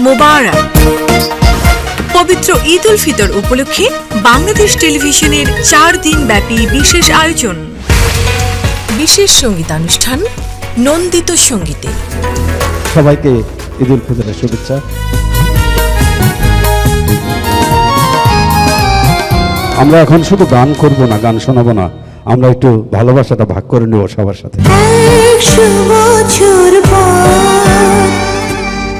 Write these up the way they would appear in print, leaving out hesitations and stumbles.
মোবারক। পবিত্র ঈদ উল ফিতর উপলক্ষে বাংলাদেশ টেলিভিশনের 4 দিন ব্যাপী বিশেষ আয়োজন, বিশেষ সঙ্গীতানুষ্ঠান নন্দিত সঙ্গীতে। সবাইকে ঈদ উল ফিতরের শুভেচ্ছা। আমরা এখন শুধু গান করব না, গান শোনাবো না, আমরা একটু ভালোবাসাটা ভাগ করে নেব সবার সাথে। 100 বছর পর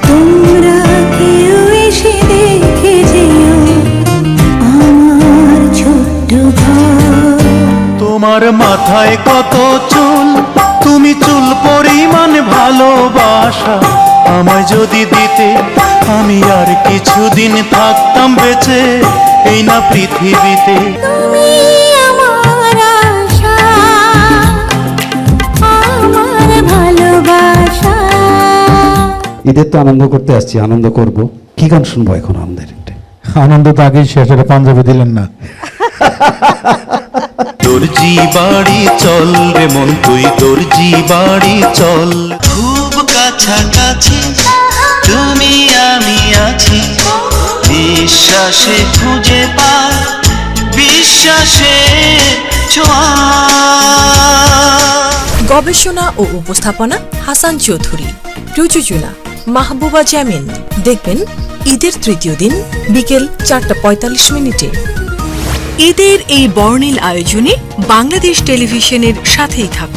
তোমরা কেউ এসে দেখে যেও আমার ছোট্ট ঘর। তোমার মাথায় কত চুল, তুমি চুল পরিমাণ ভালোবাসা আমায় যদি দিতে, আমি আর কিছুদিন থাকতাম বেঁচে এই না পৃথিবীতে। তুমি আমার আশা, আমার ভালোবাসা। ঈদের তো আনন্দ করতে আসছি, আনন্দ করব। কি গান শুনবো এখন আমাদের? আনন্দ তো আগেই শেষ, এটা পাঞ্জাবি দিলেন না। দর্জি বাড়ি চল রে মন, তুই দর্জি বাড়ি চল। খুব কাছাকাছি তুমি আমি আছি, বিশ্বাসে খুঁজে পাই বিশ্বাসে ছোঁয়া। গবেষণা ও উপস্থাপনা হাসান চৌধুরী, প্রযোজনা মাহবুবা জামিন। দেখবেন ঈদের তৃতীয় দিন বিকেল 4:45। ঈদের এই বর্ণিল আয়োজনে বাংলাদেশ টেলিভিশনের সাথেই থাকুন।